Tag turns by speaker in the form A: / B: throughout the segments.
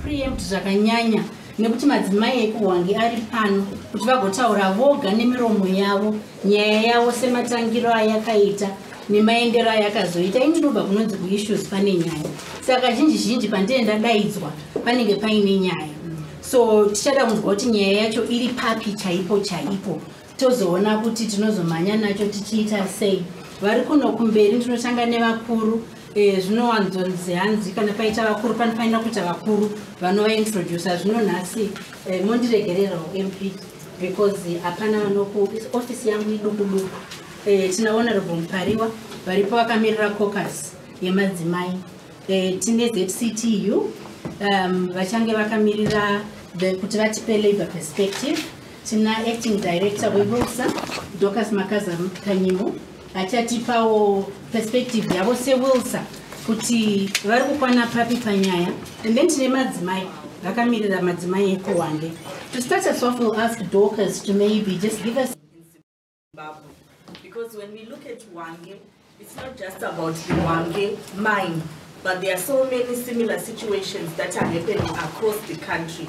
A: preempt zvakanyanya nekuti madzimai ekuHwange ari pano kuti vagotaura voga nemiromo yavo nyaya yavo sematangiro ayakaita nemaendero ayakazoita. Inobva kunonzi kuissues pane nyaya, saka zhinji pandenda daidzwa panenge paine nyaya. So tichada kunzwa kuti nyaya yacho iri papi chaipo tozoona kuti tinozomhanya nacho tichiita sei. Vari kuno kumberi ndinotanga nevakuru. Zvinowanzonzi hanzi kana paita vakuru panofanira kuita vakuru vanovaintroducer. Zvino nhasi mondiregererawo MP because hapana vanoku ofisi yangu idukuduku. Tina Honorable Mpariwa varipo vakamirira caucus yemadzimai. Tine ZCTU vachange vakamirira kuti vatipe labor perspective. Tina acting director weWilsa Dorcas Makaza Kanyimo achatipawo perspective yavo seWilsa kuti vari kukwana papi panyaya. And then tine madzimai vakamirira madzimai ekuHwange. To start us off, we'll ask Dorcas to maybe just give us
B: Zimbabwe. Because when we look at Hwange, it's not just about the Hwange mine, but there are so many similar situations that are happening across the country.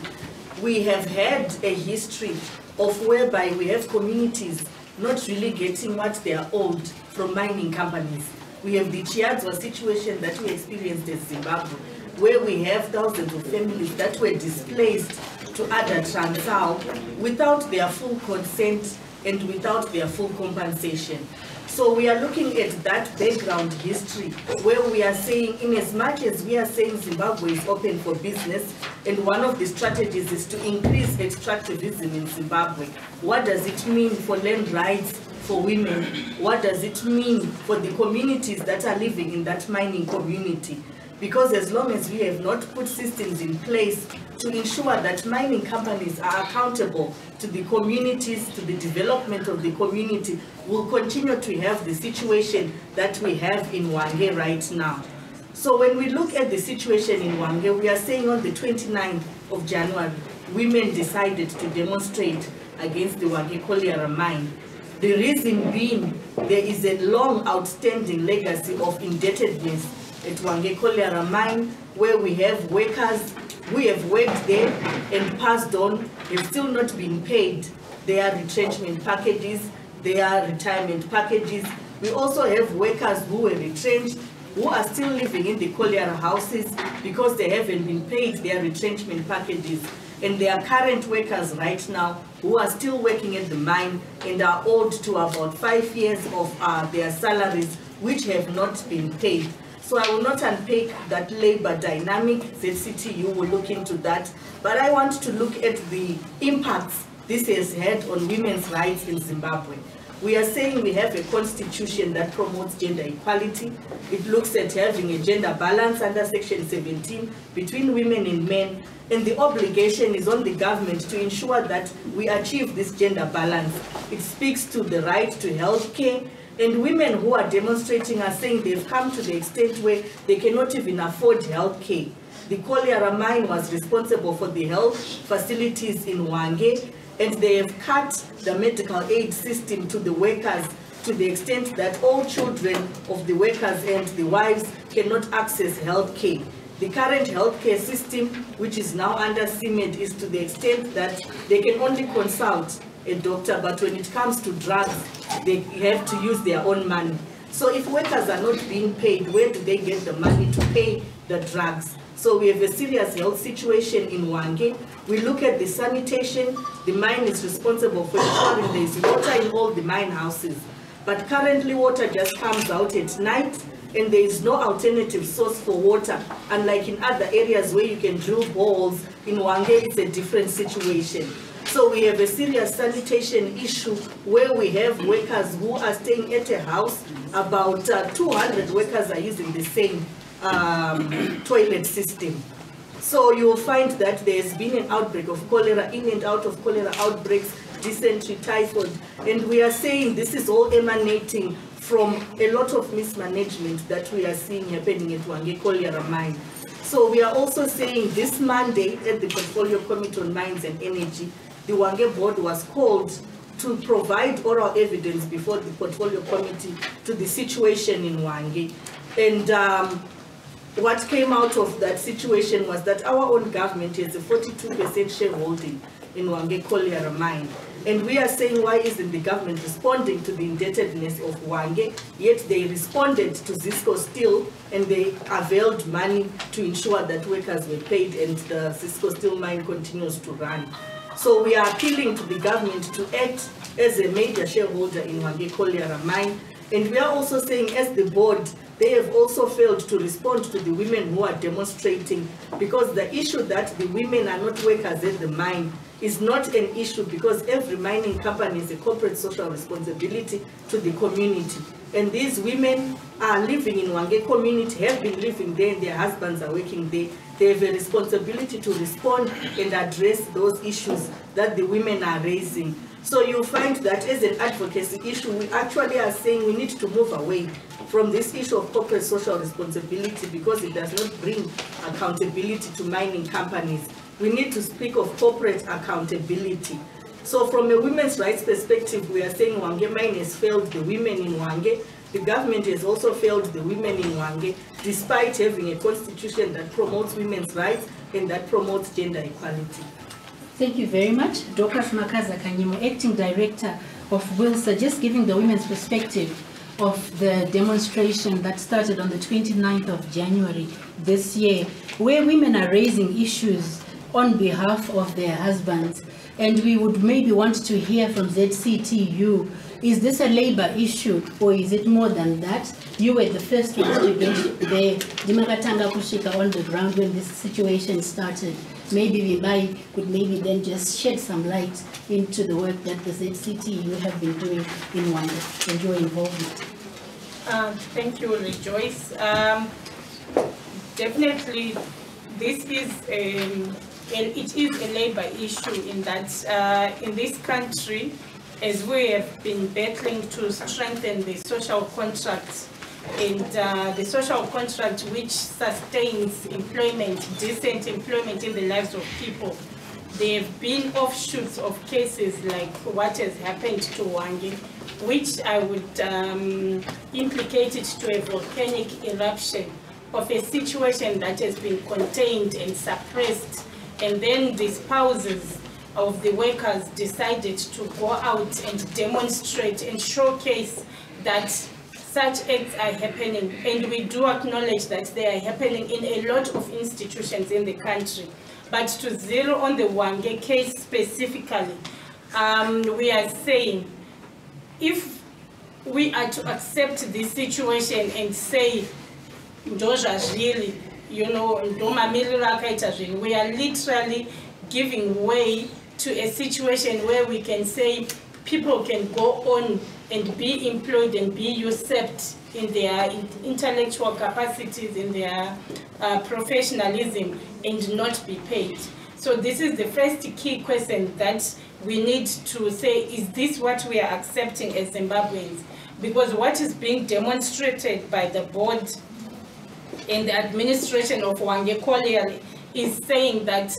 B: We have had a history of whereby we have communities not really getting what they are owed from mining companies. We have the Chiadzwa situation that we experienced in Zimbabwe, where we have thousands of families that were displaced to other Transvaal without their full consent and without their full compensation. So we are looking at that background history where we are saying, in as much as we are saying Zimbabwe is open for business, and one of the strategies is to increase extractivism in Zimbabwe. What does it mean for land rights for women? What does it mean for the communities that are living in that mining community? Because as long as we have not put systems in place to ensure that mining companies are accountable to the communities, to the development of the community, we'll continue to have the situation that we have in Hwange right now. So when we look at the situation in Hwange, we are saying on the 29th of January, women decided to demonstrate against the Hwange mine. The reason being, there is a long outstanding legacy of indebtedness at Hwange mine, where we have workers who have worked there and passed on, have still not been paid their retrenchment packages, their retirement packages. We also have workers who were retrenched, who are still living in the colliery houses because they haven't been paid their retrenchment packages. And there are current workers right now who are still working at the mine and are owed to about 5 years of their salaries, which have not been paid. So I will not unpack that labor dynamic. ZCTU will look into that. But I want to look at the impacts this has had on women's rights in Zimbabwe. We are saying we have a constitution that promotes gender equality. It looks at having a gender balance under Section 17 between women and men. And the obligation is on the government to ensure that we achieve this gender balance. It speaks to the right to health care. And women who are demonstrating are saying they've come to the extent where they cannot even afford health care. The colliery mine was responsible for the health facilities in Hwange, and they have cut the medical aid system to the workers to the extent that all children of the workers and the wives cannot access health care. The current healthcare system, which is now under CMED, is to the extent that they can only consult a doctor, but when it comes to drugs, they have to use their own money. So if workers are not being paid, where do they get the money to pay the drugs? So we have a serious health situation in Hwange. We look at the sanitation. The mine is responsible for ensuring there is water in all the mine houses. But currently water just comes out at night, and there is no alternative source for water. Unlike in other areas where you can drill boreholes, in Hwange it's a different situation. So we have a serious sanitation issue where we have workers who are staying at a house. About 200 workers are using the same toilet system. So you will find that there has been an outbreak of cholera, in and out of cholera outbreaks, dysentery, typhoid, and we are saying this is all emanating from a lot of mismanagement that we are seeing happening at Hwange mine. So we are also saying this Monday at the Portfolio Committee on Mines and Energy, the Hwange board was called to provide oral evidence before the Portfolio Committee to the situation in Hwange. And what came out of that situation was that our own government has a 42% shareholding in Hwange Mine. And we are saying, why isn't the government responding to the indebtedness of Hwange? Yet they responded to Cisco Steel and they availed money to ensure that workers were paid and the Cisco Steel mine continues to run. So we are appealing to the government to act as a major shareholder in Hwange Mine. And we are also saying, as the board, they have also failed to respond to the women who are demonstrating, because the issue that the women are not workers at the mine is not an issue, because every mining company is a corporate social responsibility to the community. And these women are living in Hwange community, have been living there, and their husbands are working there. They have a responsibility to respond and address those issues that the women are raising. So you find that as an advocacy issue, we actually are saying we need to move away from this issue of corporate social responsibility, because it does not bring accountability to mining companies. We need to speak of corporate accountability. So from a women's rights perspective, we are saying Hwange Mine has failed the women in Hwange. The government has also failed the women in Hwange, despite having a constitution that promotes women's rights and that promotes gender equality.
A: Thank you very much. Dr. Makaza Kanyimo, Acting Director of WILSA, just giving the women's perspective of the demonstration that started on the 29th of January this year, where women are raising issues on behalf of their husbands. And we would maybe want to hear from ZCTU, is this a labor issue or is it more than that? You were the first ones to get there, Dimakatanga Kushika, on the ground when this situation started. Maybe we could maybe then just shed some light into the work that the ZCTU have been doing in Hwange and your involvement.
C: Thank you, Rejoice. Definitely, this is it is a labor issue in that in this country, as we have been battling to strengthen the social contract and the social contract which sustains employment, decent employment in the lives of people. There have been offshoots of cases like what has happened to Hwange, which I would implicate it to a volcanic eruption of a situation that has been contained and suppressed, and then the spouses of the workers decided to go out and demonstrate and showcase that such acts are happening, and we do acknowledge that they are happening in a lot of institutions in the country. But to zero on the Hwange case specifically, we are saying if we are to accept this situation and say, really, we are literally giving way to a situation where we can say people can go on and be employed and be usurped in their intellectual capacities, in their professionalism, and not be paid. So this is the first key question that we need to say, is this what we are accepting as Zimbabweans? Because what is being demonstrated by the board and the administration of Hwange Colliery is saying that,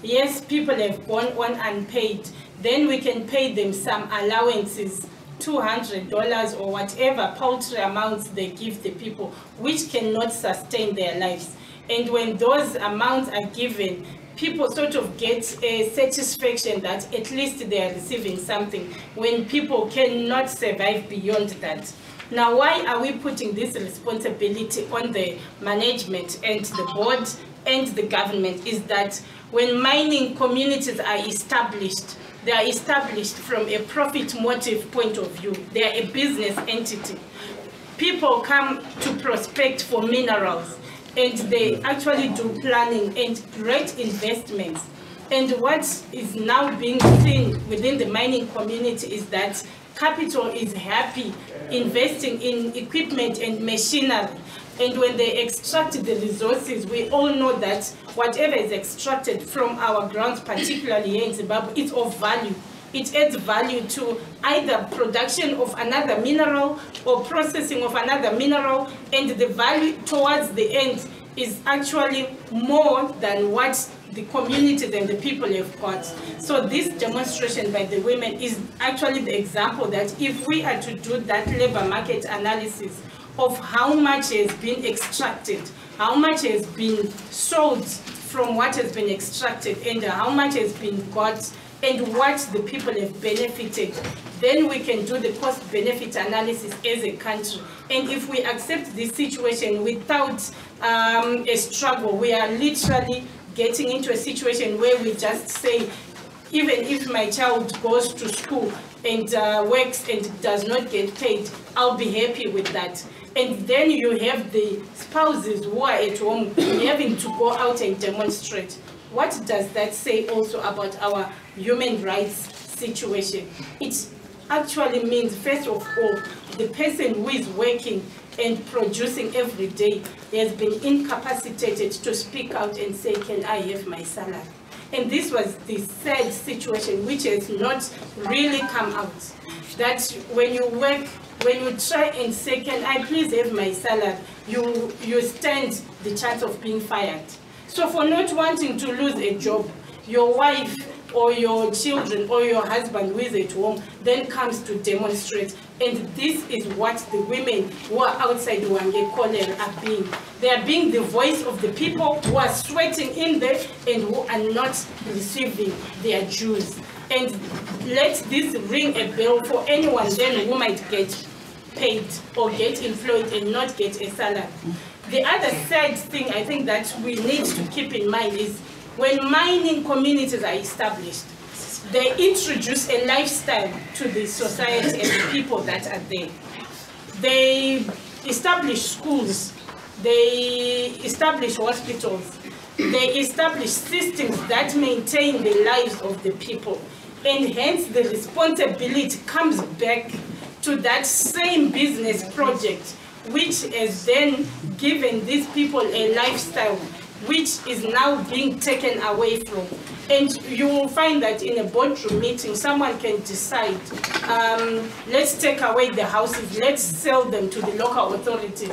C: yes, people have gone on unpaid, then we can pay them some allowances, $200 or whatever paltry amounts they give the people, which cannot sustain their lives. And when those amounts are given, people sort of get a satisfaction that at least they are receiving something, when people cannot survive beyond that. Now, why are we putting this responsibility on the management and the board and the government? Is that when mining communities are established, they are established from a profit motive point of view. They are a business entity. People come to prospect for minerals, and they actually do planning and great investments. And what is now being seen within the mining community is that capital is happy investing in equipment and machinery. And when they extract the resources, we all know that whatever is extracted from our grounds, particularly here in Zimbabwe, is of value. It adds value to either production of another mineral or processing of another mineral, and the value towards the end is actually more than what the communities and the people have got. So this demonstration by the women is actually the example that if we are to do that labor market analysis of how much has been extracted, how much has been sold from what has been extracted, and how much has been got, and what the people have benefited. Then we can do the cost-benefit analysis as a country. And if we accept this situation without a struggle, we are literally getting into a situation where we just say, even if my child goes to school and works and does not get paid, I'll be happy with that. And then you have the spouses who are at home having to go out and demonstrate. What does that say also about our human rights situation? It actually means, first of all, the person who is working and producing every day has been incapacitated to speak out and say, can I have my salary? And this was the sad situation, which has not really come out. That when you work, when you try and say, can I please have my salary, you stand the chance of being fired. So for not wanting to lose a job, your wife or your children or your husband who is at home then comes to demonstrate. And this is what the women who are outside Hwange Mine are being. They are being the voice of the people who are sweating in there and who are not receiving their dues. And let this ring a bell for anyone then who might get paid or get employed and not get a salary. The other sad thing I think that we need to keep in mind is when mining communities are established, they introduce a lifestyle to the society and the people that are there. They establish schools, they establish hospitals, they establish systems that maintain the lives of the people. And hence the responsibility comes back to that same business project, which has then given these people a lifestyle which is now being taken away from. And you will find that in a boardroom meeting, someone can decide, let's take away the houses, let's sell them to the local authorities,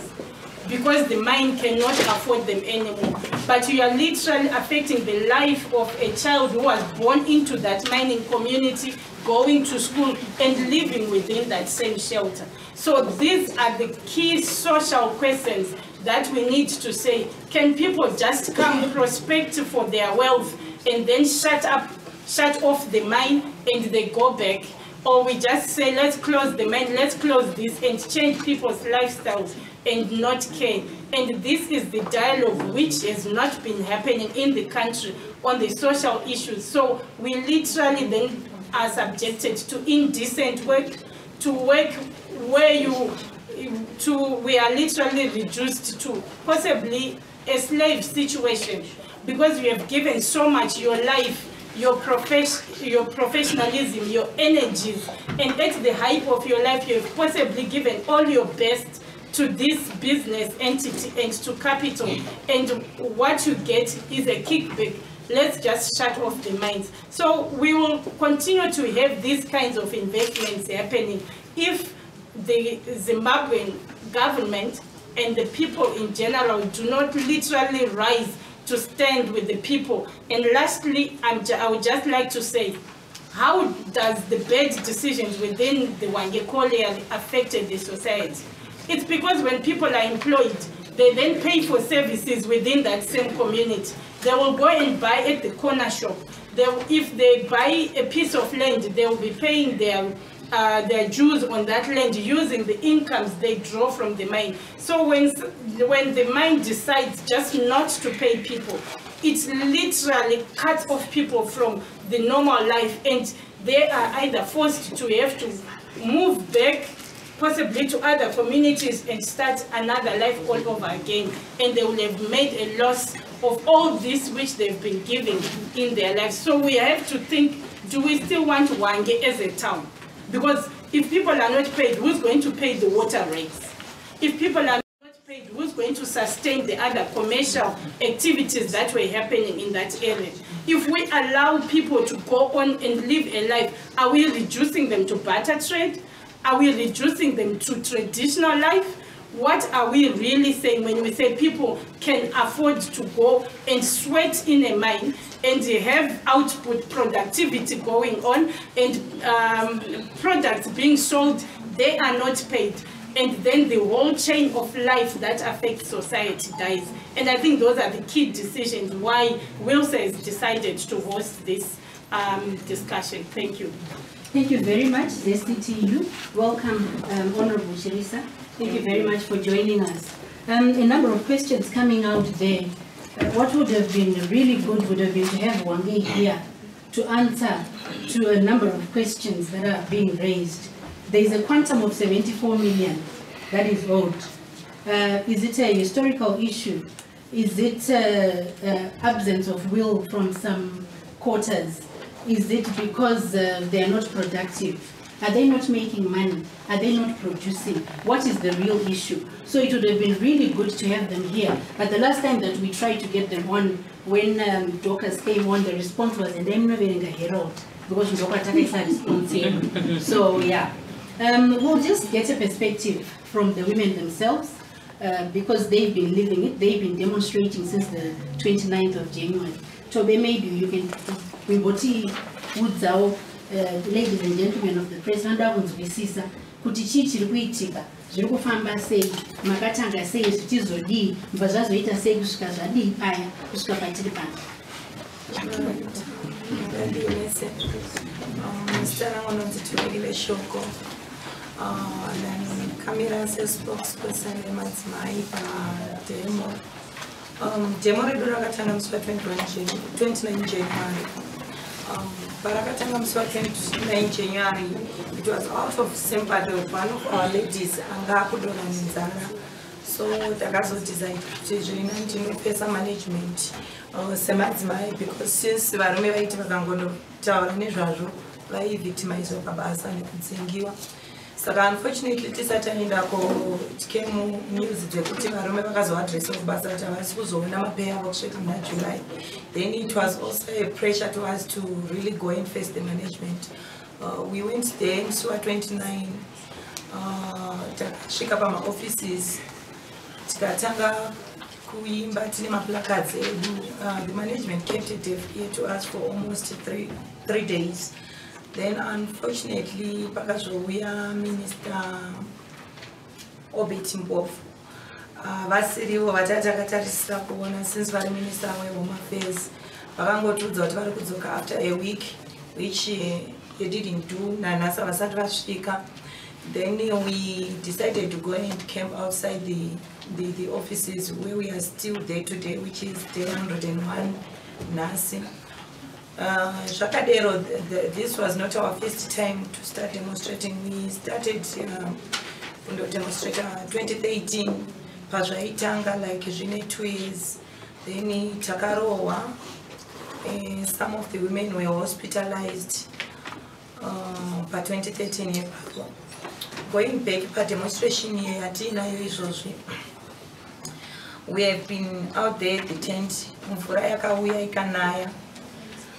C: because the mine cannot afford them anymore. But you are literally affecting the life of a child who was born into that mining community, going to school and living within that same shelter. So these are the key social questions that we need to say, can people just come prospect for their wealth and then shut off the mine and they go back? Or we just say, let's close the mine, let's close this and change people's lifestyles and not care. And this is the dialogue which has not been happening in the country on the social issues. So we literally then are subjected to indecent work, to work where we are literally reduced to possibly a slave situation, because you have given so much, your life, your professionalism, your energies, and at the height of your life, you have possibly given all your best to this business entity and to capital, and what you get is a kickback. Let's just shut off the mines. So we will continue to have these kinds of investments happening if the Zimbabwean government and the people in general do not literally rise to stand with the people. And lastly, I would just like to say, how does the bad decisions within the Hwange Mine affect the society? It's because when people are employed, they then pay for services within that same community. They will go and buy at the corner shop. If they buy a piece of land, they will be paying their dues on that land using the incomes they draw from the mine. So when the mine decides just not to pay people, it's literally cut off people from the normal life, and they are either forced to have to move back possibly to other communities and start another life all over again, and they will have made a loss of all this which they've been given in their lives. So we have to think, do we still want Hwange as a town? Because if people are not paid, who's going to pay the water rates? If people are not paid, who's going to sustain the other commercial activities that were happening in that area? If we allow people to go on and live a life, are we reducing them to barter trade? Are we reducing them to traditional life? What are we really saying when we say people can afford to go and sweat in a mine and have output productivity going on and products being sold, they are not paid? and then the whole chain of life that affects society dies. And I think those are the key decisions why WILSA has decided to host this discussion. Thank you.
A: Thank you very much, ZSTTU. Welcome, Honorable Chirisa. Thank you very much for joining us. A number of questions coming out there. What would have been really good would have been to have Hwange here to answer to a number of questions that are being raised. There is a quantum of 74 million that is owed. Is it a historical issue? Is it absence of will from some quarters? Is it because they are not productive? Are they not making money? Are they not producing? What is the real issue? So it would have been really good to have them here. But the last time that we tried to get them on, when Dorcas came on, the response was, and I'm not wearing a herald, because Dorcas is responsible. So yeah, we'll just get a perspective from the women themselves, because they've been living it, they've been demonstrating since the 29th of January. So maybe you can, we ladies and gentlemen of the press, vandakunzwisisa kuti chii chiri kuitika, zviri kufamba sei, makatanga sei, zvichizodii, mbva zvazoita sei kusvika zvadii paya kusvika patiri pano.
D: Mr. Rangononzi Turegile Shoko, Kamira says spokesperson Madzimai demo. Demo redu rakatanga musi wa29 January. Parakatanga musi wa 29 January, it was out of sympathy of one of our ladies anga kudonha nenzara. So takazodecide kuti zvino ndinopesa management semadzimai, because since varume vaiti vakangotaura nezvazvo vaivictimizwa pabasa nekudzingiwa. Saka unfortunately tisati taenda came news dzekuti varume vakazoadresa kubasa kuti havasi kuzoona mapay avo kusvika muna July. Then it was also a pressure to us to really go and face the management. We went there musi wa 29 takasvika pamaoffices tikatanga kuimba tine maplacards edu. The management kept a deaf ear to us for almost three days. Then unfortunately pakazouya Minister Obeti Mbovu, vasirivo vatatakatarisa kuona since vari Minister weHome Affairs, vakangotiudza kuti vari kudzoka after a week, which they didn't do, nanhasi vasati vasvika. Then we decided to go and camp outside the offices where we are still there today, which is day 101 Nasi. Shakadero, this was not our first time to start demonstrating. We started demonstrating 2013, Pazvaitanga, like Jine 2 years. Then Takarowa, some of the women were hospitalized by 2013. Going back to demonstration here, we have been out there at the tent.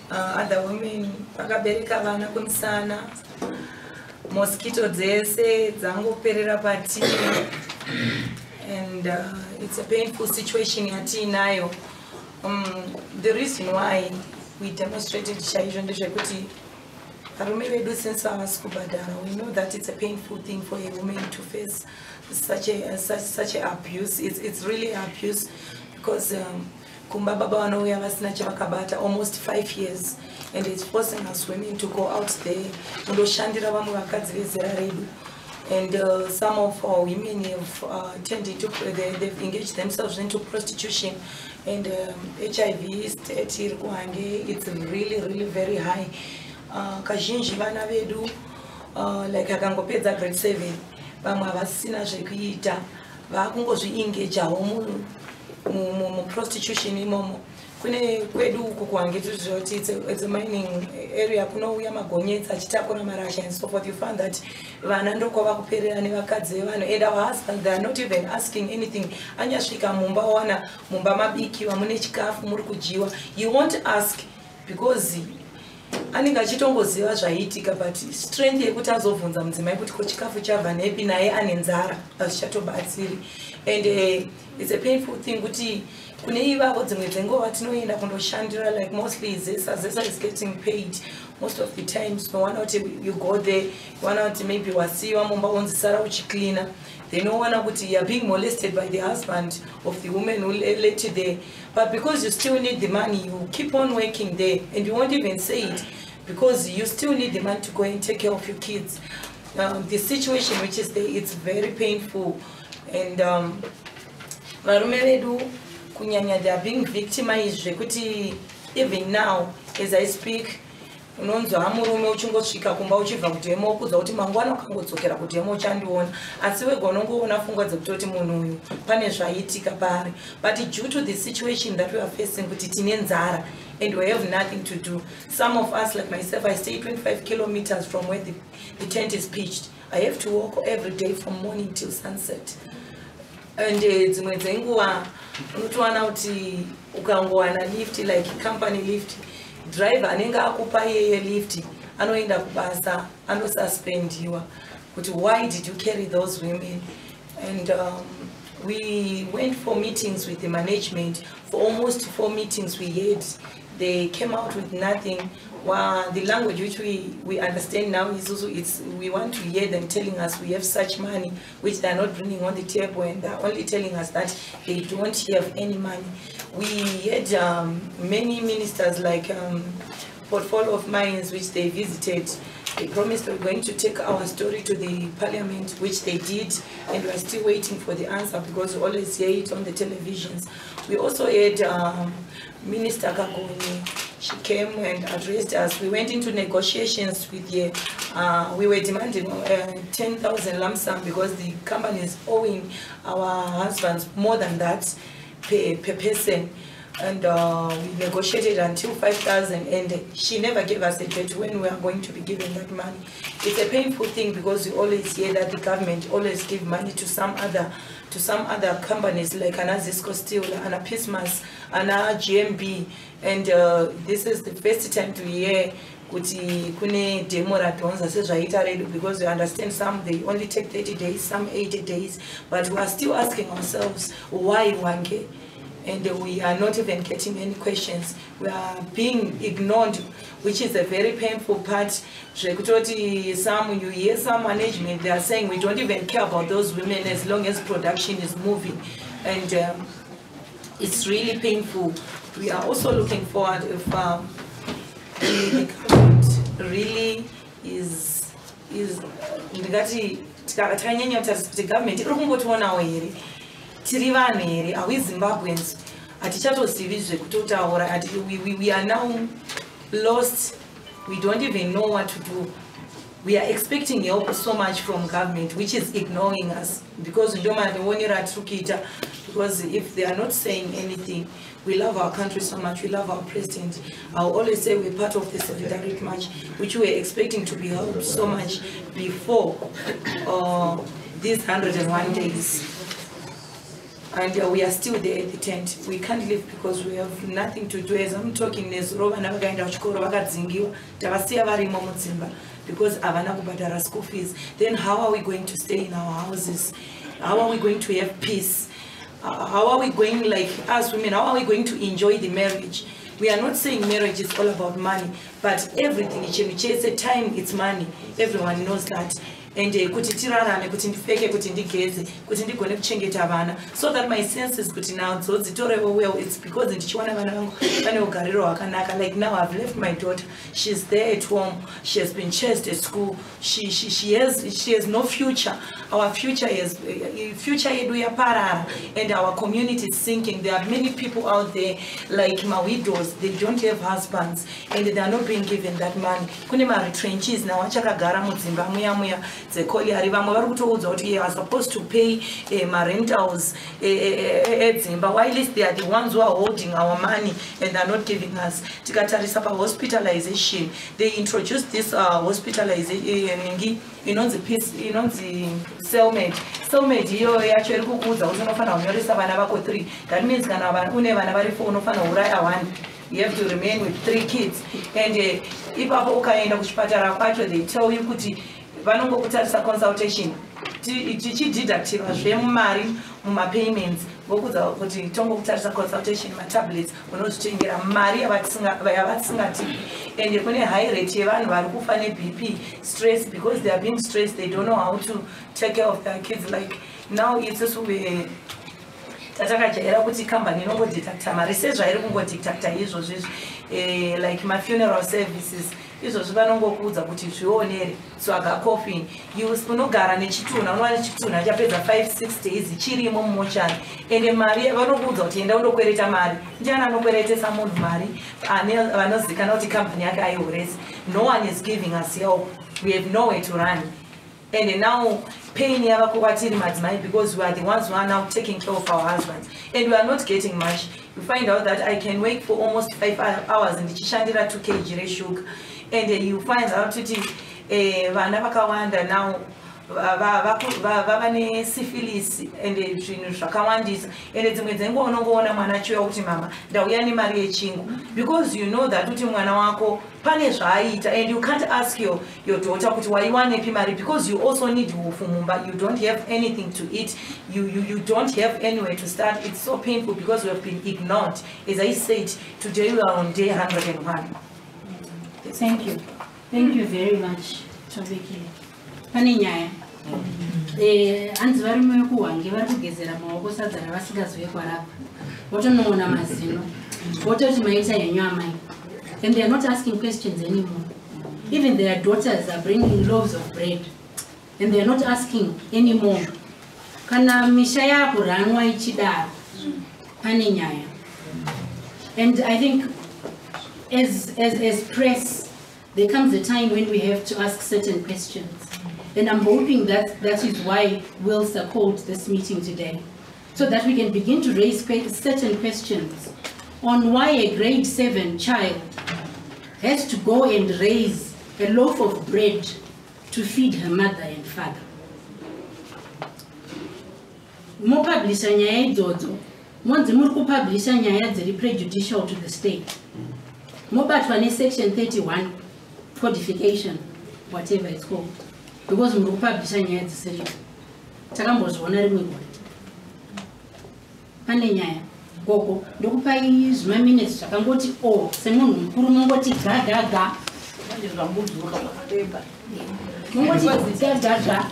D: Other women vakabereka vana kumusana, mosquito dzese dzangoperera patiri, and it's a painful situation yatinayo. The reason why we demonstrated chaizvo ndezvekuti varume vedu since havasi kubhadhara, we know that it's a painful thing for a woman to face such a abuse. It's really abuse, because kumba baba vanouya vasina chavakabata almost 5 years, and it's forcing us women to go out there kundoshandira vamwe vakadzi vezera redu. And some of our women have tended to, they've engaged themselves into prostitution, and HIV state iri kuHwange, it's really very high. Kazhinji vana vedu like akangopedza grade 7 vamwe havasina zvekuita, vakungozviengageawo prostitution imomo. Kune kwedu uku kuHwange tizvoti it's a mining area, kunouya magonyetsi achitakura marasha and so forth. You find that vana ndokwava kuperera nevakadzi vevanhu, and our husbands, they are not even asking anything. Anyasvika mumba wana mumba mabikiwa mune chikafu muri kudyiwa, you won't ask, because anenge achitongoziva zvaiitika, but strength yekuti azobvunza mudzimai kuti ko chikafu chabva nepi, naye ane nzara hazvichatobatsiri. And it's a painful thing kuti kune ivavo dzimwe dzenguva tinoenda kundoshandira, like mostly Zesa is getting paid most of the time. So one out you go there, one out maybe wasiwa mumba onzisara uchicleaner, They know that you are being molested by the husband of the woman who led you there. But because you still need the money, you keep on working there, and you won't even say it because you still need the money to go and take care of your kids. The situation which is there, it's very painful, and they are being victimized. Even now, as I speak, unonzwa hamurume uchingosvika kumba uchibva kudemo kuudza kuti mangwana ukangodzokera kudemo uchandiona asi wega unongoona pfungwa dzekutoti munhu uyu pane zvaitika pari. But due to the situation that we are facing kuti tine nzara and we have nothing to do, some of us like myself, I stay 25 kilometers from where the tent is pitched. I have to walk every day from morning till sunset, and dzimwe dzenguva unotowana kuti ukangowana lift like company lift, driver anenge akupa yeye lift anoenda kubasa anosuspendiwa kuti why did you carry those women. And we went for meetings with the management. For almost 4 meetings we had, they came out with nothing. Well, the language which we understand now is also we want to hear them telling us we have such money which they are not bringing on the table, and they are only telling us that they don't have any money. We had many ministers like portfolio of mines which they visited. They promised they were going to take our story to the parliament, which they did, and we are still waiting for the answer because we always hear it on the televisions. We also had Minister Kagoni. She came and addressed us. We went into negotiations with the, we were demanding 10,000 lump sum because the company is owing our husbands more than that per person. And we negotiated until 5,000, and she never gave us a date when we are going to be given that money. It's a painful thing because we always hear that the government always give money to some other companies like Anazisco Steel, Ana Pismas, Ana GMB, and this is the first time to hear kuti kune demoratons because we understand some they only take 30 days, some 80 days, but we are still asking ourselves why Hwange. And we are not even getting any questions. We are being ignored, which is a very painful part. You hear some management, they are saying we don't even care about those women as long as production is moving. And it's really painful. We are also looking forward if the government really is the government tiri vanhu here, are we Zimbabweans? We are now lost. We don't even know what to do. We are expecting help so much from government, which is ignoring us because if they are not saying anything, we love our country so much, we love our president. I always say we're part of the Solidarity March, which we are expecting to be helped so much before these 101 days. And we are still there at the tent. We can't leave because we have nothing to do. As I'm talking, because avana kubhadhara school fees. Then how are we going to stay in our houses? How are we going to have peace? How are we going, like us women, how are we going to enjoy the marriage? We are not saying marriage is all about money, but everything, it's a time, it's money. Everyone knows that. And kuti tirarame, kuti ndipfeke, kuti ndigeze, kuti ndigone kuchengeta vana, so that my senses kuti now dzitorewo well. It's because ndichiwana vana vangu vane ugariro hwakanaka. Like now I've left my daughter, she's there at home, she has been chased at school, she has no future. Our future is yedu yaparara, and our community is sinking. There are many people out there like my widows, they don't have husbands and they are not being given that money. Kune ma retrenchees now vachakagara mudzimba muya dzekoliari, vamwe vari kutoudzwa kuti they are supposed to pay ma rentals edzimba, while they are the ones who are holding our money and they are not giving us. Tikatarisa pa hospitalization, they introduced this hospitalization inonzi cellmate iyo yacho iri kukuudza kuti unofanira kunyoresa vana vako 3. That means kana une vana vari 4 unofanira kuuraya 1. You have to remain with 3 kids. And ipapo ukaenda kuchipatara kwacho, they tell you kuti vanongokutarisa consultation tichididactiva zvemumari mumapayments, vokuudza kuti tongokutarisa consultation matablets unozvitengera mari yavatisingatipi. And kune high rate yevanhu vari kufa neBP, stress, because they are being stressed, they don't know how to take care of their kids. Like now isusu tatakajaira kuti company inongodetecta mari sezvairi kungodetecta izvozvo like mafuneral services izvozvo vanongokuudza kuti zvionere swaga coffin unogara nechitunha unowana chitunha chapedza 5-6 days chirimo mumochari ende mari vanokuudza kuti enda undokwereta mari. Ndiani anokweretesa munhu mari vanozikana kuti company yake aihuresi? No one is giving us help. We have nowhere to run. And now pain yavakokwatiri madzimai because we are the ones who are now taking care of our husbands and we are not getting much. You find out that I can work for almost 5 hours and ndichishandira 2 kg reshuga and you find out kuti vana vakawanda now vava nesyphilis ende zvinhu zvakawandisa ende dzimwe dzenguva unongoona mwana achiuya kuti mama ndauya nemari yechingu because you know that kuti mwana wako pane zvaaita and you can't ask your daughter kuti waiwanepi mari because you also need ufumumba. You don't have anything to eat, you don't have anywhere to start. It's so painful because we have been ignored. As I said, today we are on day 101.
A: Thank you very much Tobeki. Pane nyaya hanzi varume vekuhwange vari kugezera maoko sadza ravasingazve kwarapa votonoona mazino vototi maita henyu amai and they are not asking questions anymore. Even their daughters are bringing loaves of bread and they are not asking anymore. Kana misha yakuranwa ichidaro pane nyaya. And I think as press there comes a time when we have to ask certain questions. And I'm hoping that is why we'll support this meeting today, so that we can begin to raise certain questions on why a grade 7 child has to go and raise a loaf of bread to feed her mother and father. Mo publisha nyaya idzodzo, monzi muri kupublisha nyaya dziri prejudicial to the state. Mobatwa ne section 31 codification, whatever it's called. Because we publish nyaya dzisiri takambozviona rimwe gore pane nyaya koko ndokupai zvima minutes zvakangoti semunhu mukuru mongoti gagaga mongoti gagaga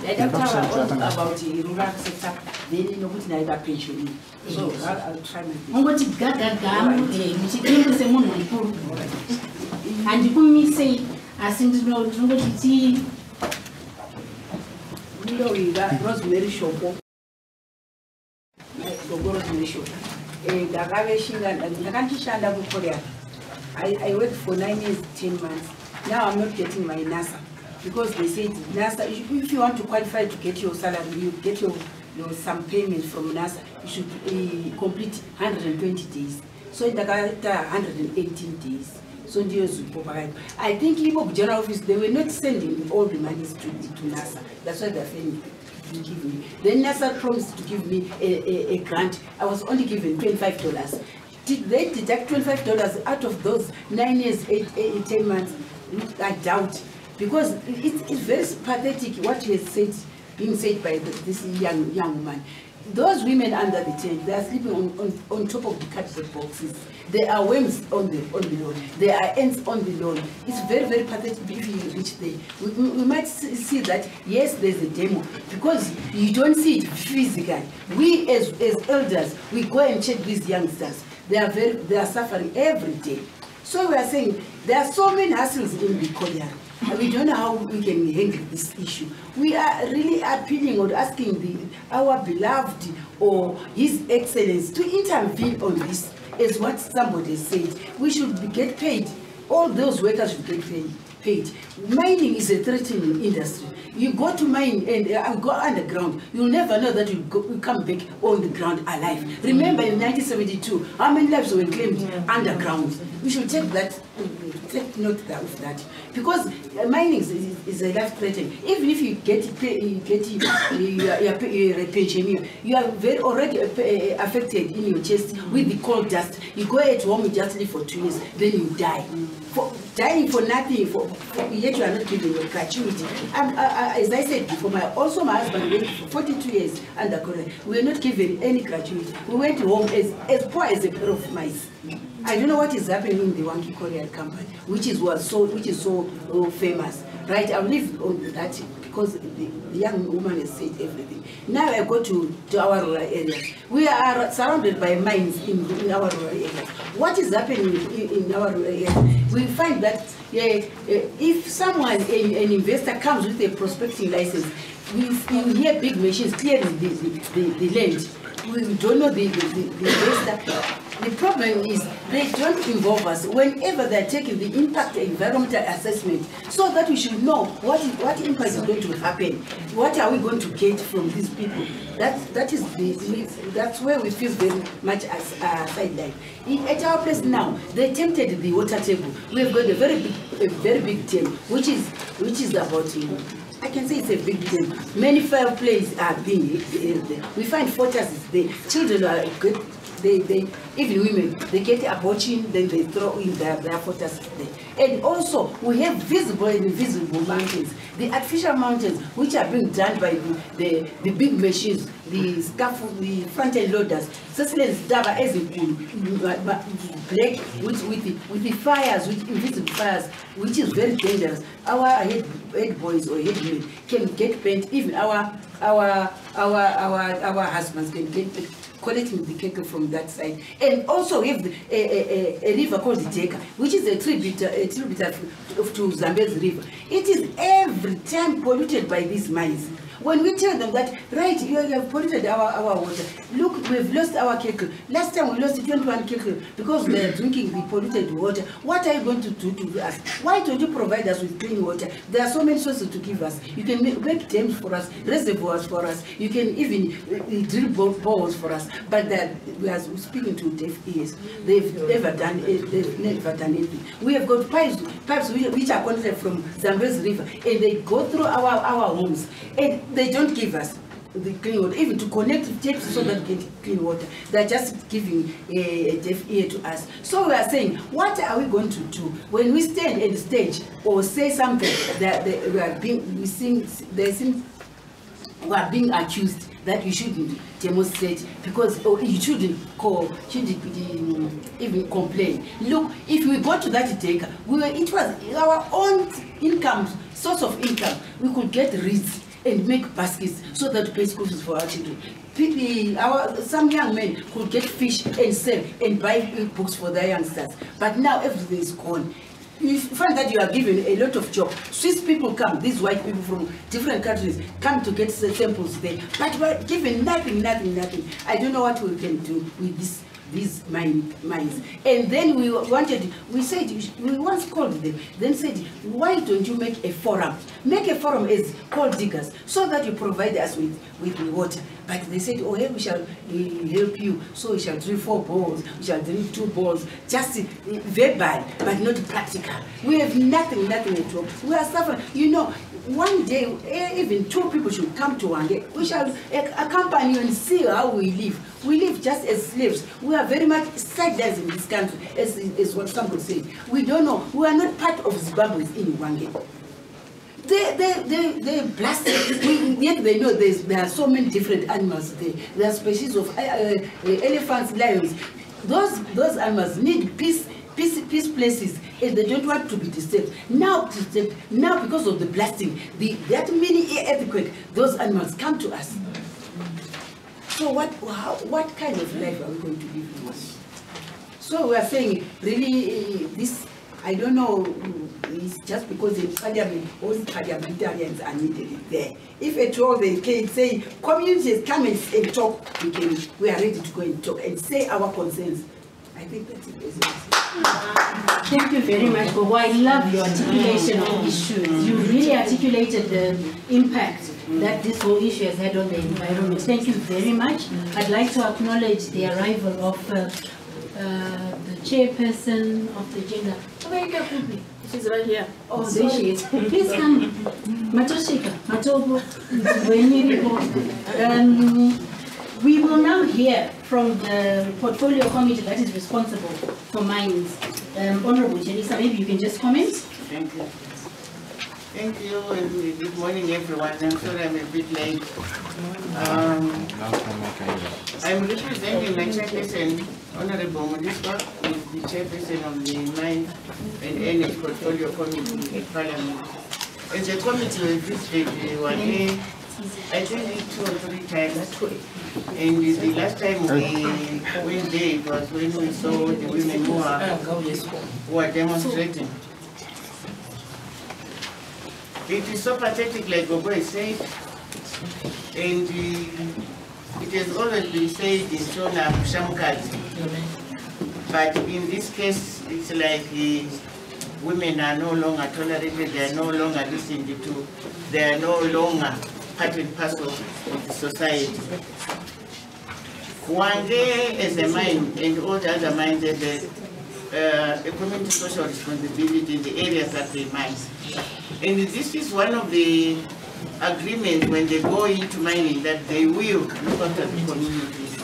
A: mongoti gagaga muchidimbu semunhu mukuru handikumisei asi ndinongoti
E: Rosemary Shopo. Rosemary Shopo. I worked for 9 years, 10 months. Now I'm not getting my NASA because they said NASA. If you want to qualify to get your salary, you get your some payment from NASA. You should complete 120 days. So in the 118 days. So I think Igbo General Office, they were not sending all the monies to NASA. That's why they're saying to give me. Then NASA promised to give me a grant. I was only given $25. Did they deduct $25 out of those 9 years, 10 months? I doubt. Because it's very pathetic what he has said, being said by this young woman. Those women under the tent, they are sleeping on top of the cardboard boxes. There are worms on the lawn. There are ants on the lawn. It's very, very pathetic if you reach there. We might see that, yes, there's a demo, because you don't see it physically. We as elders, we go and check these youngsters. They are suffering every day. So we are saying there are so many hassles in the colliery. We don't know how we can handle this issue. We are really appealing or asking our beloved or His Excellency to intervene on this. As what somebody said, we should get paid. All those workers should get paid. Mining is a threatening industry. You go to mine and go underground, you'll never know that you come back on the ground alive. Remember in 1972, how many lives were claimed underground? We should take note of that. Because mining is a life threatening. Even if you get your pension, you are very already affected in your chest with the coal dust. You go at home, you just live for 2 years, then you die. Dying for nothing, yet you are not giving your gratuity. As I said before, my husband went for 42 years under Korea. We were not given any gratuity. We went home as poor as a pair of mice. I don't know what is happening in the Hwange Korean company, which is so famous, right? I'll leave on that because the young woman has said everything. Now I go to our rural areas. We are surrounded by mines in our rural areas. What is happening in our rural areas? We find that if someone, an investor comes with a prospecting license, we hear big machines clearing the land. We don't know the investor. The problem is they don't involve us whenever they're taking the impact environmental assessment, so that we should know what impact is going to happen. What are we going to get from these people? That's where we feel very much as sidelined. At our place now, they tempted the water table. We have got a very big table, which is about. I can say it's a big thing. Many fireplaces are being we find fortresses there. Children are good. They even women, they get a abortion, then they throw in their fortresses there. And also we have visible and invisible mountains. The artificial mountains, which are being done by the big machines, the scaffold, the front-end loaders, black with the fires, with invisible fires, which is very dangerous. Our head boys or head men can get bent. Even our husbands can get bent, collecting the cattle from that side. And also we have a river called the Jeka, which is a tributary to Zambezi River. It is every time polluted by these mines. When we tell them that, right, you have polluted our water, look, we've lost our cattle. Last time we lost 21 cattle because they are drinking the polluted water. What are you going to do to us? Why don't you provide us with clean water? There are so many sources to give us. You can make dams for us, reservoirs for us. You can even drill boreholes for us. But we are speaking to deaf ears. They've never done anything. We have got pipes which are connected from Zambezi River, and they go through our homes, and they don't give us the clean water, even to connect taps so that we get clean water. They're just giving a deaf ear to us. So we are saying, what are we going to do when we stand in the stage or say something that we are being accused that you shouldn't demonstrate because you shouldn't even complain. Look, if we go to that data, it was our own income, source of income. We could get reeds and make baskets so that pay school fees for our children. Some young men could get fish and sell and buy books for their youngsters. But now everything is gone. You find that you are given a lot of jobs. Swiss people come, these white people from different countries come to get samples there. But we're given nothing. I don't know what we can do with these mines. And then we once called them, then said, why don't you make a forum? Make a forum as coal diggers so that you provide us with the water. But they said, oh, hey, we shall help you. So we shall drill 4 balls, we shall drill 2 balls, just verbal, but not practical. We have nothing at all. We are suffering. You know, one day, even 2 people should come to Hwange. We shall accompany you and see how we live. We live just as slaves. We are very much sidelines in this country, as what some would say. We don't know. We are not part of Zimbabweans in Hwange. They blast it, yet they know there are so many different animals there. There are species of elephants, lions. Those animals need peace places, and they don't want to be disturbed. Now because of the blasting, that mini earthquake, those animals come to us. So what kind of life are we going to live? So we are saying, really, this, I don't know, it's just because in parliament, all parliamentarians are needed there. If at all they can say, communities come and talk, we are ready to go and talk and say our concerns. I think that's it.
A: Thank you very much, Gogo. I love your articulation of issues. You really articulated the impact that this whole issue has had on the environment. Thank you very much. I'd like to acknowledge the arrival of the chairperson of the gender. She's right here. Oh, there she is. Please come. Matoshika, Matobo, we will now hear from the portfolio committee that is responsible for mines. Honorable Chelisa, maybe you can just comment.
F: Thank you. Thank you, and good morning, everyone. I'm sorry I'm a bit late. I'm representing my chairperson, Honorable Modiswa, the chairperson of the Mine and Energy Portfolio Committee in Parliament. As a committee, we visited Hwange, I think 2 or 3 times. And the last time we went there, it was when we saw the women who are demonstrating. It is so pathetic, like Gogo said, and it has always been said in Shona Shamkazi. But in this case, it's like women are no longer tolerated, they are no longer listened to, they are no longer part and parcel of the society. Hwange as a mine and all the other mines have a community social responsibility in the areas that they mine. And this is one of the agreements when they go into mining, that they will look after the communities.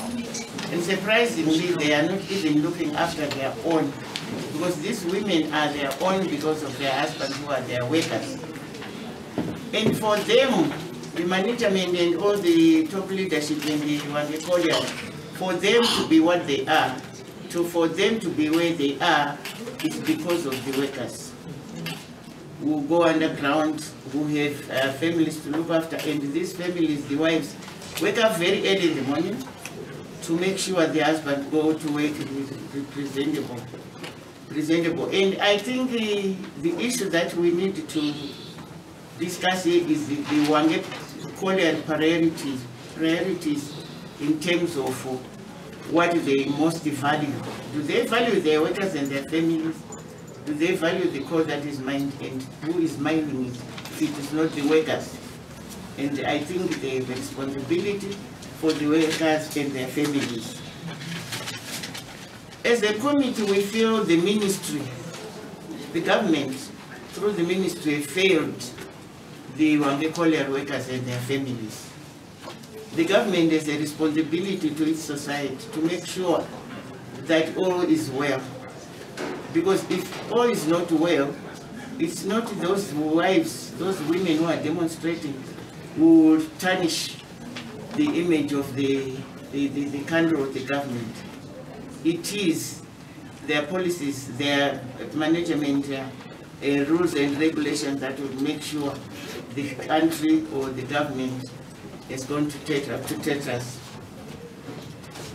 F: And surprisingly, they are not even looking after their own, because these women are their own because of their husbands who are their workers. And for them, the management and all the top leadership in the Hwange Colliery, for them to be what they are, for them to be where they are, is because of the workers who go underground, who have families to look after, and these families, the wives, wake up very early in the morning to make sure the husband go to work presentable. And I think the issue that we need to discuss here is the Hwange Colliery priorities in terms of what they most value. Do they value their workers and their families? Do they value the coal that is mined, and who is mining it if it is not the workers? And I think they have a responsibility for the workers and their families. As a committee, we feel the ministry, the government, through the ministry, failed the Hwange Colliery workers and their families. The government has a responsibility to its society to make sure that all is well. Because if all is not well, it's not those wives, those women who are demonstrating who will tarnish the image of the country or the government. It is their policies, their management rules and regulations that will make sure the country or the government is going to take us.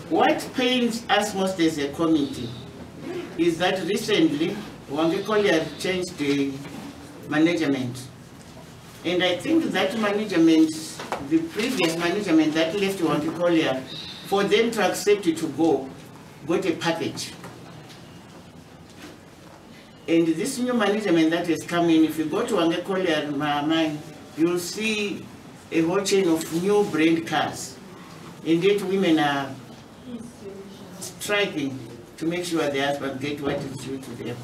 F: What pains us most as a committee is that recently Hwange Colliery changed the management. And I think that management, the previous management that left Hwange Colliery, for them to accept it to go, got a package. And this new management that has come in, if you go to Hwange Colliery mine, you'll see a whole chain of new brand cars. And yet women are striking to make sure their husband get what is due to them.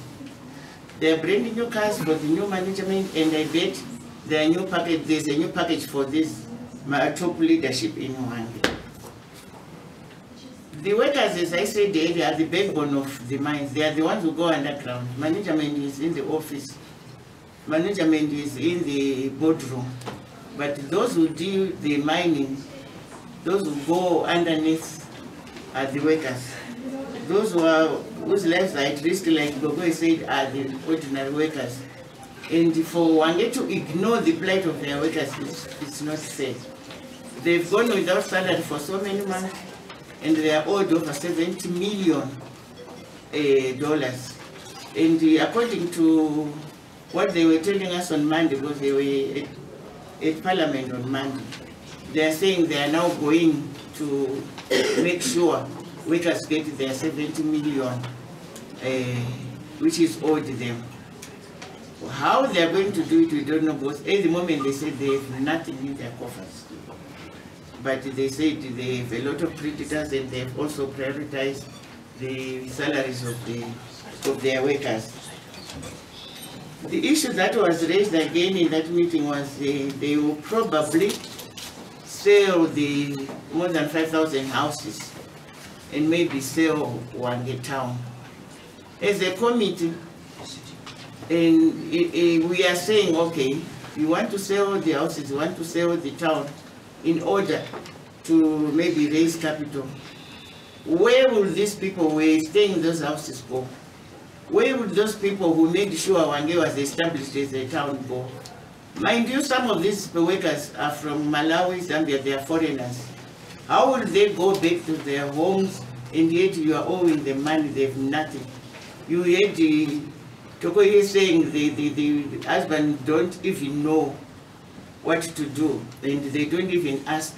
F: They are bringing new cars for the new management, and I bet there's a new package for this top leadership in Hwange. The workers, as I said earlier, are the backbone of the mines. They are the ones who go underground. Management is in the office. Management is in the boardroom. But those who do the mining, those who go underneath are the workers. Those whose lives are at risk, like Gogo said, are the ordinary workers. And for Hwange to ignore the plight of their workers, it's not fair. They've gone without salary for so many months, and they are owed over $70 million. And according to what they were telling us on Monday, because they were at Parliament on Monday, they are saying they are now going to make sure workers get their $70 million, which is owed them. How they are going to do it, we don't know, because at the moment they said they have nothing in their coffers. But they said they have a lot of creditors, and they have also prioritized the salaries of their workers. The issue that was raised again in that meeting was they will probably sell the more than 5,000 houses and maybe sell Hwange town. As a committee, and we are saying, okay, you want to sell the houses, you want to sell the town in order to maybe raise capital. Where will these people who are staying in those houses go? Where would those people who made sure Hwange was established as a town go? Mind you, some of these workers are from Malawi, Zambia, they are foreigners. How will they go back to their homes and yet you are owing them money, they have nothing? You heard Tokoye saying the husband don't even know what to do, and they don't even ask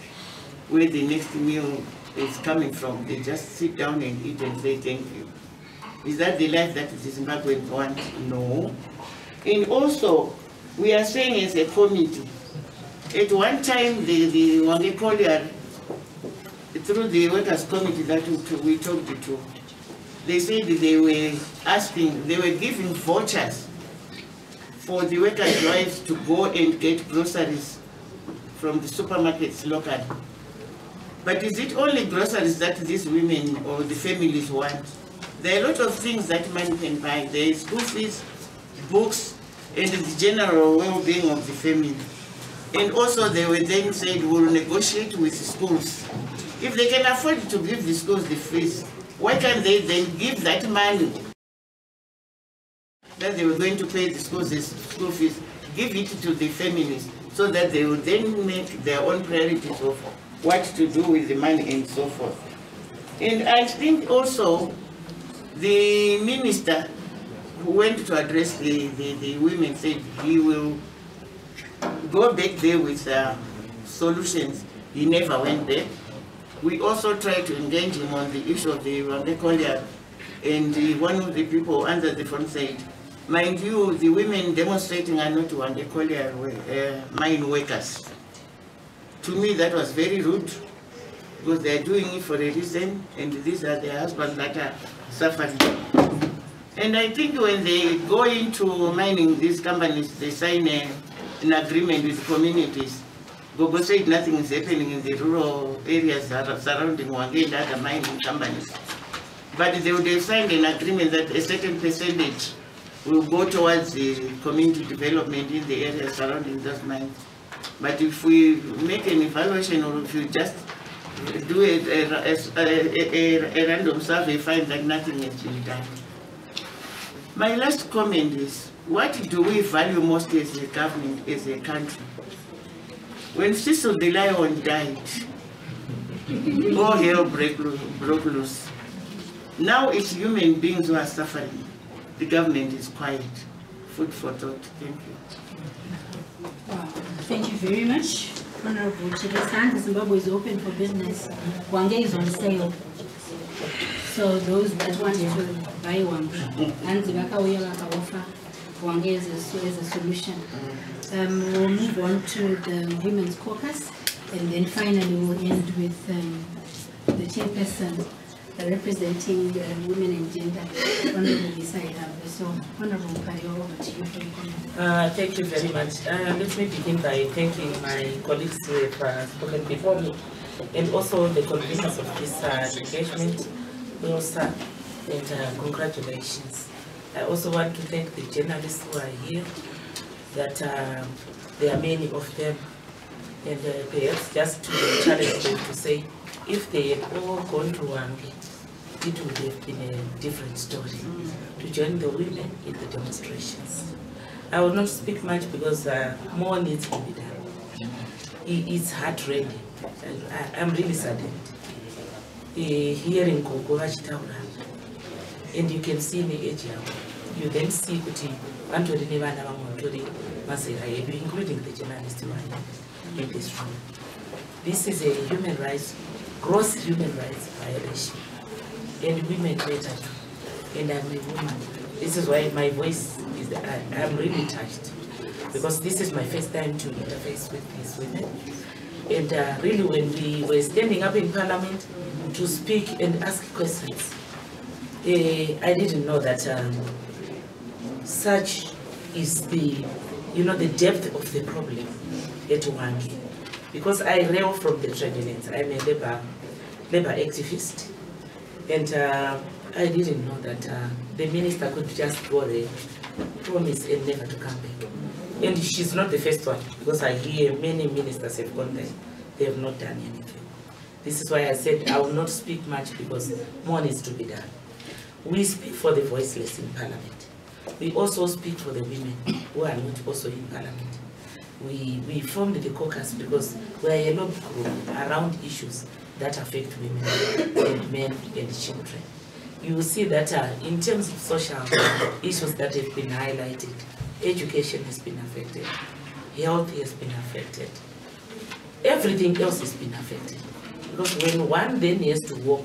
F: where the next meal is coming from. They just sit down and eat and say thank you. Is that the life that the Zimbabweans want? No. And also, we are saying as a committee, at one time the Hwange Colliery, through the workers committee that we talked to, they said they were asking, they were giving vouchers for the workers' wives to go and get groceries from the supermarkets locally. But is it only groceries that these women or the families want? There are a lot of things that money can buy. There is school fees, books, and the general well-being of the family. And also they were then said we'll negotiate with the schools. If they can afford to give the schools the fees, why can't they then give that money that they were going to pay the schools the school fees, give it to the families so that they will then make their own priorities of what to do with the money and so forth. And I think also the minister who went to address the women said he will go back there with solutions. He never went there. We also tried to engage him on the issue of the Hwange Colliery, and one of the people answered the phone said, mind you, the women demonstrating are not Hwange Colliery mine workers. To me, that was very rude, because they are doing it for a reason, and these are their husbands that are suffering. And I think when they go into mining, these companies, they sign an agreement with communities. Gogo said nothing is happening in the rural areas surrounding Hwange and other mining companies. But they would have signed an agreement that a certain percentage will go towards the community development in the areas surrounding those mines. But if we make an evaluation, or if you just do a random survey, find that nothing has been done. My last comment is, what do we value most as a government, as a country? When Cecil the Lion died, all hell broke loose. Now it's human beings who are suffering. The government is quiet. Food for thought. Thank you.
A: Wow. Thank you very much, Honorable Chiresan. Zimbabwe is open for business. Hwange is on sale. So those that want to buy Hwange, and Zibakawela offer Hwange as a solution. We'll move on to the Women's Caucus, and then finally we'll end with the chairperson representing women and gender, Honorable Lisa Ihambe. So, Honorable Kari, over to you for your comment.
G: Thank you very much. Let me begin by thanking my colleagues who have spoken before me, and also the conveners of this engagement, Rosa, and congratulations. I also want to thank the journalists who are here, that there are many of them, and perhaps just to challenge them to say, if they had all gone to Hwange, it would have been a different story, to join the women in the demonstrations. I will not speak much because more needs to be done. It's heart-rending. I'm really saddened hearing Gogo Vachitaura, and you can see in the age, you then see Kuti, including the journalists who are in this room. This is a human rights, gross human rights violation, and women later too. And I'm a woman. This is why my voice is, I'm really touched, because this is my first time to interface with these women. And really, when we were standing up in Parliament to speak and ask questions, I didn't know that such is the, the depth of the problem at Hwange. Because I rail from the trade unions. I'm a labor activist, and I didn't know that the minister could just go there, promise, and never to come back. And she's not the first one, because I hear many ministers have gone there. They have not done anything. This is why I said I will not speak much, because more needs to be done. We speak for the voiceless in Parliament. We also speak for the women who are not also in Parliament. we formed the caucus because we are a lobby group around issues that affect women and men and children. You will see that in terms of social issues that have been highlighted, education has been affected, health has been affected, everything else has been affected. Because when one then has to walk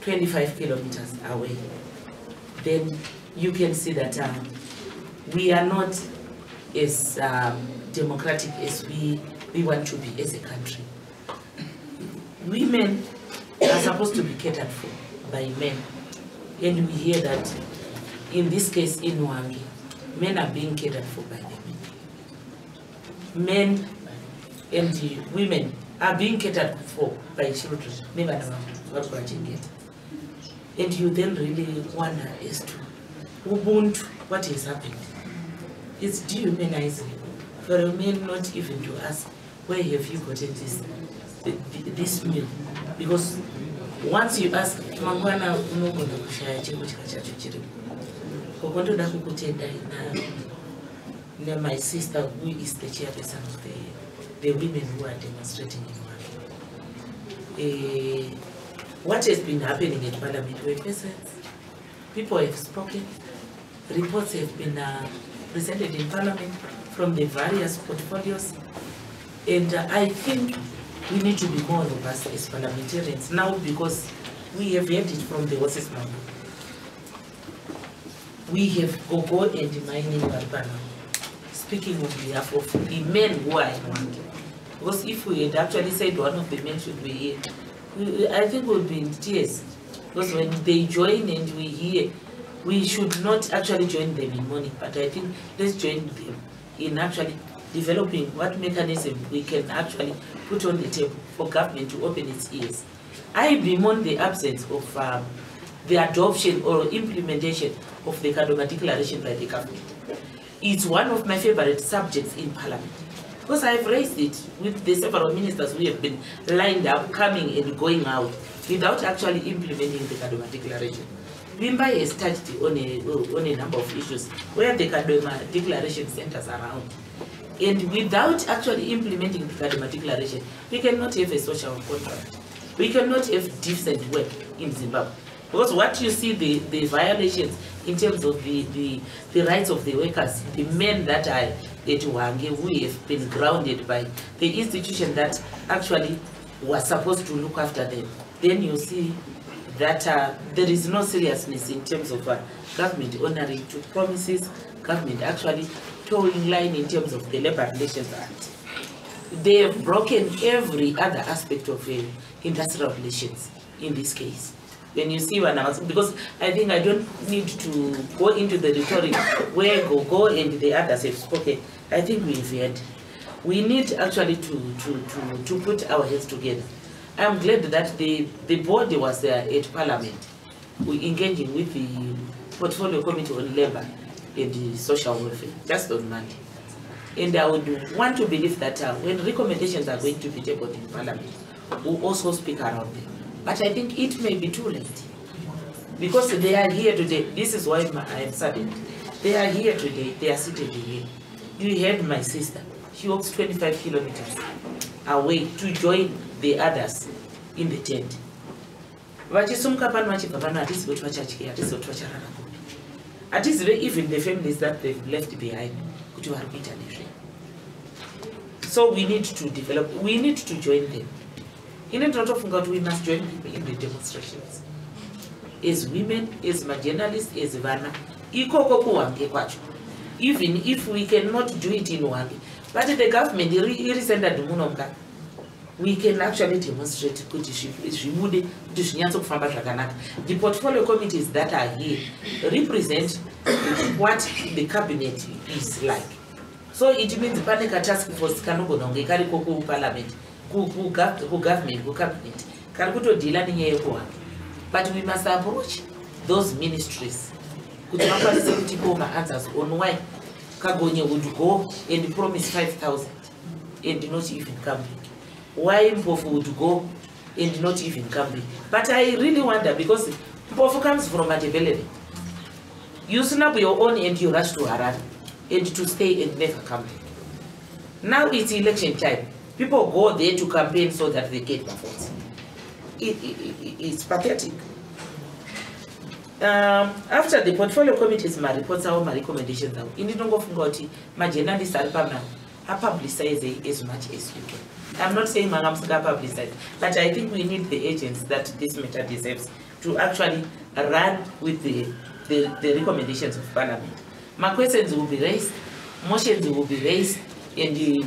G: 25 kilometers away, then you can see that we are not as democratic as we want to be as a country. Women are supposed to be catered for by men. And we hear that in this case in Hwange, men are being catered for by the men. Men and women are being catered for by children. And you then really wonder as to Ubuntu, what has happened. It's dehumanizing for a man not even to ask, where have you gotten this meal? Because once you ask, Mangwana unogonda kushaya cheko chikachacho chiripo. Kokondoda kukutenda na my sister who is the chairperson of the women who are demonstrating in Hwange. What has been happening at Parliament were peasants. People have spoken. Reports have been presented in Parliament from the various portfolios. And I think we need to be more robust as parliamentarians now, because we have heard it from the horse's mouth. We have Gogo and Mining Barbana speaking on behalf of the men who are in Hwange. Because if we had actually said one of the men should be here, I think we would be in tears. Because when they join and we hear, we should not actually join them in mourning, but I think let's join them in actually developing what mechanism we can actually put on the table for government to open its ears. I bemoan the absence of the adoption or implementation of the Kadoma Declaration by the government. It's one of my favorite subjects in Parliament, because I've raised it with the several ministers who have been lined up, coming and going out, without actually implementing the Kadoma Declaration. Wimba has touched on a number of issues where the Kadoma Declaration centers around. And without actually implementing the Kadoma Declaration, we cannot have a social contract. We cannot have decent work in Zimbabwe. Because what you see, the violations in terms of the rights of the workers, the men that are at Hwange, who have been grounded by the institution that actually was supposed to look after them, then you see that there is no seriousness in terms of government honoring to promises, government actually towing line in terms of the Labour Relations Act. They have broken every other aspect of industrial relations in this case. When you see one, because I think I don't need to go into the rhetoric where Gogo and the others have spoken. I think we've heard. We need actually to put our heads together. I'm glad that the body was there at Parliament, engaging with the Portfolio Committee on Labour and the Social Welfare, just on Monday. And I would want to believe that when recommendations are going to be tabled in Parliament, we'll also speak around them. But I think it may be too late, because they are here today. This is why I am saddened. They are here today, they are seated here. You heard my sister, she walks 25 kilometers away to join the others in the tent. At least even the families that they've left behind. So we need to develop, we need to join them. In a lot of we must join people in the demonstrations. As women, as journalists, as Vana, even if we cannot do it in Hwange, but the government we can actually demonstrate the portfolio committees that are here represent what the cabinet is like. So it means the task force can go on the parliament, government, cabinet, but we must approach those ministries. Could answers on why Kagonye would go and promise 5,000 and not even come. Why Mpofu would go and not even come. But I really wonder, because Mpofu comes from Matebelele. You snap your own and you rush to Harare and to stay and never come. Now it's election time. People go there to campaign so that they get their votes. It's pathetic. After the portfolio committees, my reports are my recommendations. In the Nongofungoti, my journalists are publicize as much as you can. I'm not saying I'm publicize, but I think we need the agents that this matter deserves to actually run with the recommendations of Parliament. My questions will be raised, motions will be raised, and the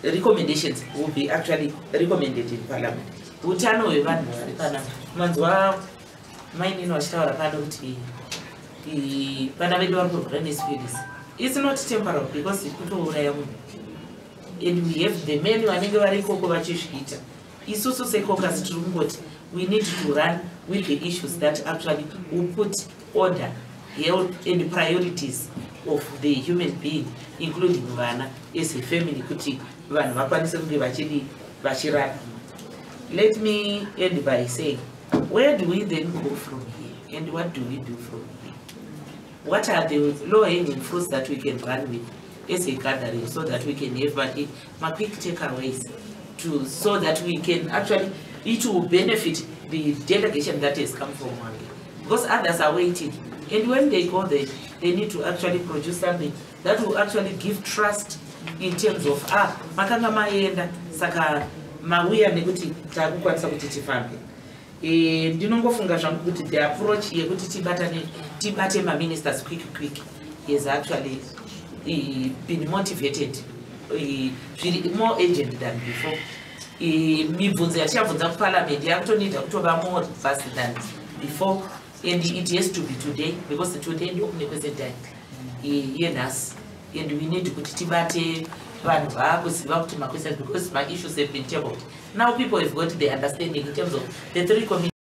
G: recommendations will be actually recommended in Parliament. Utano wevanhu vari pana manzwa maini wachitaura pano kuti vana vedu vari kurwara nesipirisi. It's not temporal because kutouraya munhu, and we have the men vanenge vari ikoko vachizviita. Isusu secaucus tiri kungoti we need to run with the issues that actually will put order, health and priorities of the human being, including vana as a family, kuti vanhu vakwanise kunge vachirarama. Let me end by saying, where do we then go from here, and what do we do from here? What are the low-hanging fruits that we can run with as a gathering, so that we can have my quick takeaways, so that we can actually, it will benefit the delegation that has come from Hwange, because others are waiting, and when they go there, they need to actually produce something that will actually give trust in terms of makanga maenda saka mauya nekuti takukwanisa kuti tifambe. Ndinongofunga zvangu kuti the approach yekuti tibate ma-ministers quick has actually been motivated, more agent than before. Mibvunzo yatichabvunza kuparliament yakutonida kutova more fast than before, and it has to be today, because today ndokune kwezendai yenhasi, and we need kuti tibate vanhu vaakuziva kuti ma questions, because my issues have been tabled. Now people have got the understanding in terms of the three committees.